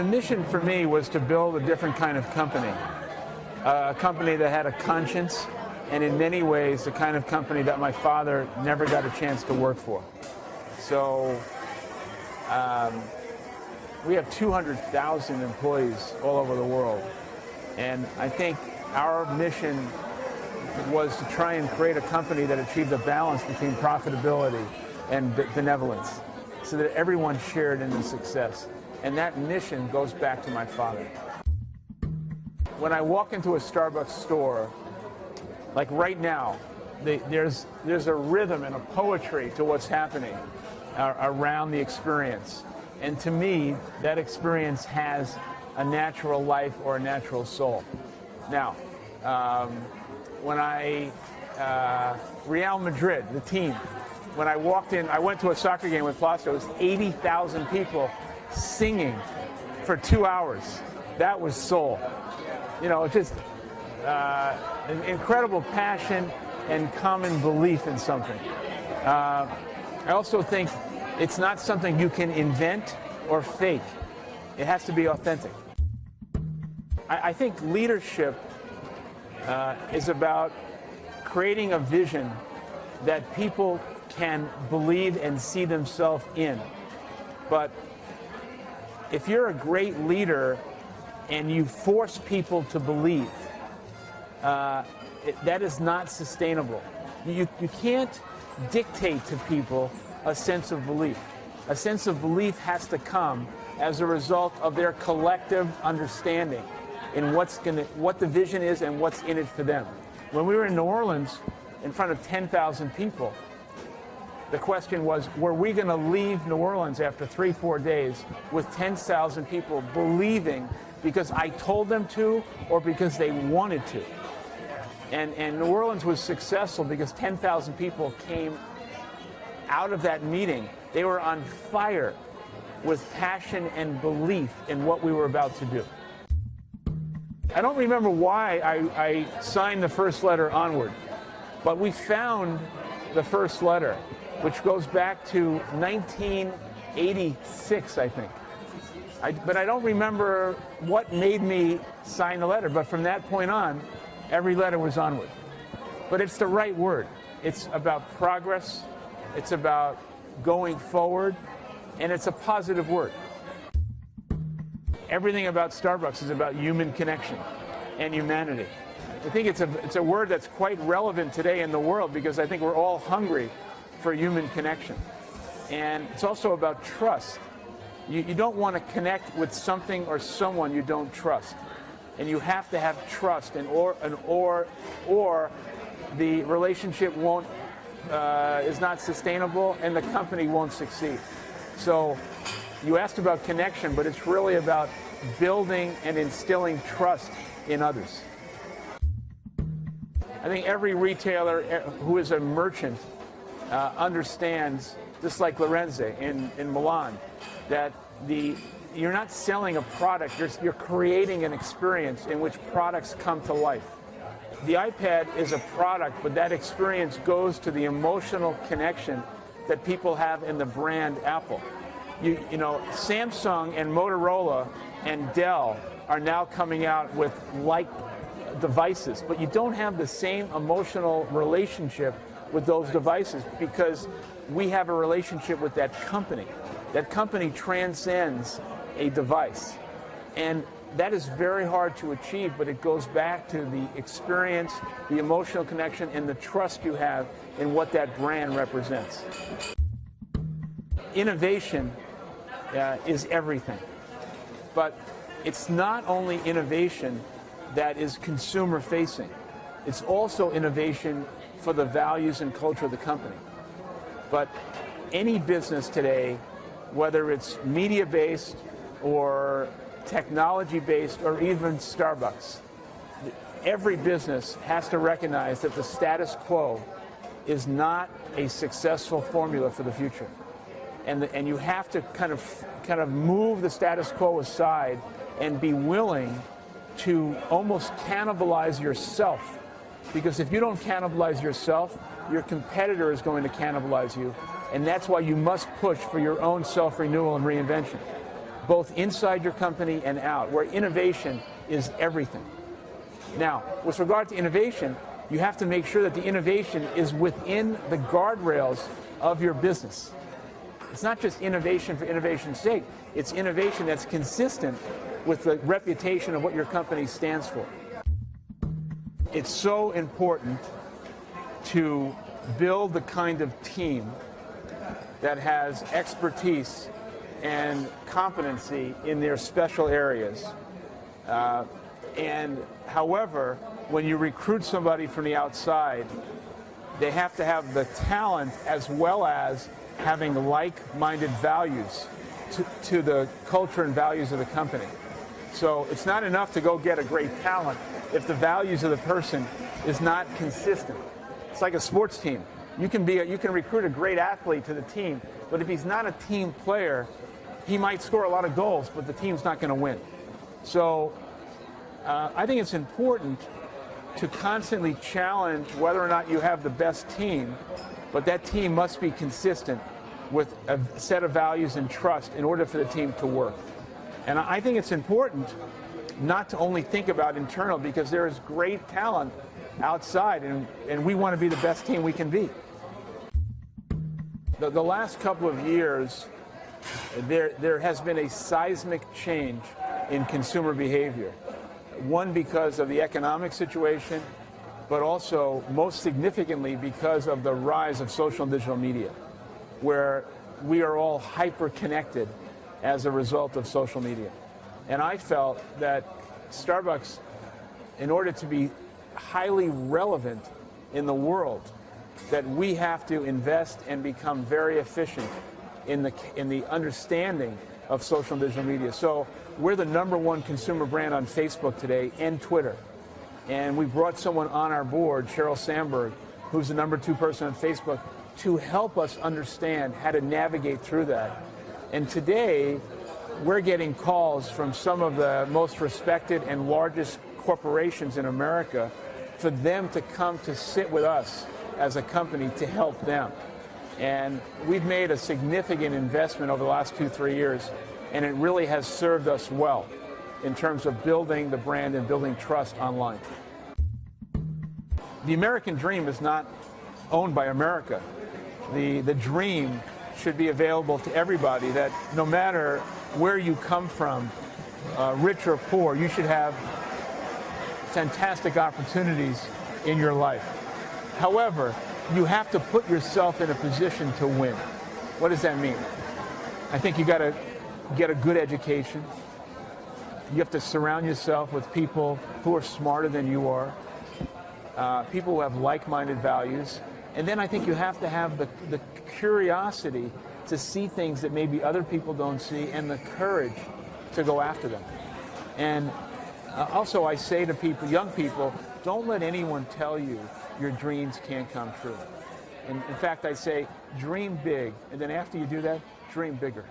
The mission for me was to build a different kind of company, a company that had a conscience, and in many ways the kind of company that my father never got a chance to work for. So we have 200,000 employees all over the world, and I think our mission was to try and create a company that achieved a balance between profitability and benevolence, so that everyone shared in the success. And that mission goes back to my father. When I walk into a Starbucks store, like right now, there's a rhythm and a poetry to what's happening around the experience. And to me, that experience has a natural life or a natural soul. Now, when Real Madrid, the team, when I walked in, I went to a soccer game with Plasto. It was 80,000 people singing for 2 hours. That was soul. You know, just an incredible passion and common belief in something. I also think it's not something you can invent or fake. It has to be authentic. I think leadership is about creating a vision that people can believe and see themselves in. But if you're a great leader and you force people to believe, that is not sustainable. You can't dictate to people a sense of belief. A sense of belief has to come as a result of their collective understanding in what the vision is and what's in it for them. When we were in New Orleans in front of 10,000 people, the question was, were we going to leave New Orleans after 3-4 days with 10,000 people believing because I told them to or because they wanted to? And New Orleans was successful because 10,000 people came out of that meeting. They were on fire with passion and belief in what we were about to do. I don't remember why I signed the first letter onward, but we found the first letter, which goes back to 1986, I think. But I don't remember what made me sign the letter, but from that point on, every letter was onward. But it's the right word. It's about progress, it's about going forward, and it's a positive word. Everything about Starbucks is about human connection and humanity. I think it's a word that's quite relevant today in the world because I think we're all hungry for human connection. And it's also about trust. You don't want to connect with something or someone you don't trust. And you have to have trust, or the relationship is not sustainable and the company won't succeed. So you asked about connection, but it's really about building and instilling trust in others. I think every retailer who is a merchant understands, just like Lorenzo in Milan, that you're not selling a product, you're creating an experience in which products come to life. The iPad is a product, but that experience goes to the emotional connection that people have in the brand Apple. You know, Samsung and Motorola and Dell are now coming out with like devices, but you don't have the same emotional relationship with those devices because we have a relationship with that company. That company transcends a device. And that is very hard to achieve, but it goes back to the experience, the emotional connection, and the trust you have in what that brand represents. Innovation is everything. But it's not only innovation that is consumer-facing. It's also innovation for the values and culture of the company. But any business today, whether it's media-based or technology-based or even Starbucks, every business has to recognize that the status quo is not a successful formula for the future. And you have to kind of move the status quo aside and be willing to almost cannibalize yourself. Because if you don't cannibalize yourself, your competitor is going to cannibalize you. And that's why you must push for your own self-renewal and reinvention. both inside your company and out, where innovation is everything. Now, with regard to innovation, you have to make sure that the innovation is within the guardrails of your business. It's not just innovation for innovation's sake. It's innovation that's consistent with the reputation of what your company stands for. It's so important to build the kind of team that has expertise and competency in their special areas. However, when you recruit somebody from the outside, they have to have the talent as well as having like-minded values to the culture and values of the company. So it's not enough to go get a great talent if the values of the person is not consistent. It's like a sports team. You can recruit a great athlete to the team, but if he's not a team player, he might score a lot of goals, but the team's not going to win. So I think it's important to constantly challenge whether or not you have the best team, but that team must be consistent with a set of values and trust in order for the team to work. And I think it's important not to only think about internal, because there is great talent outside, and we want to be the best team we can be. The last couple of years, there has been a seismic change in consumer behavior. One, because of the economic situation, but also most significantly because of the rise of social and digital media, where we are all hyper-connected as a result of social media. And I felt that Starbucks, in order to be highly relevant in the world, that we have to invest and become very efficient in the understanding of social and digital media. So we're the #1 consumer brand on Facebook today and Twitter. And we brought someone on our board, Sheryl Sandberg, who's the #2 person on Facebook, to help us understand how to navigate through that. And today, we're getting calls from some of the most respected and largest corporations in America for them to come to sit with us as a company to help them. And we've made a significant investment over the last 2-3 years, and it really has served us well in terms of building the brand and building trust online. The American dream is not owned by America. The dream should be available to everybody, that no matter where you come from, rich or poor, you should have fantastic opportunities in your life. However, you have to put yourself in a position to win. What does that mean? I think you got to get a good education. You have to surround yourself with people who are smarter than you are, people who have like-minded values. And then I think you have to have the curiosity to see things that maybe other people don't see, and the courage to go after them. And also I say to people, young people, don't let anyone tell you your dreams can't come true. And in fact, I say, dream big, and then after you do that, dream bigger.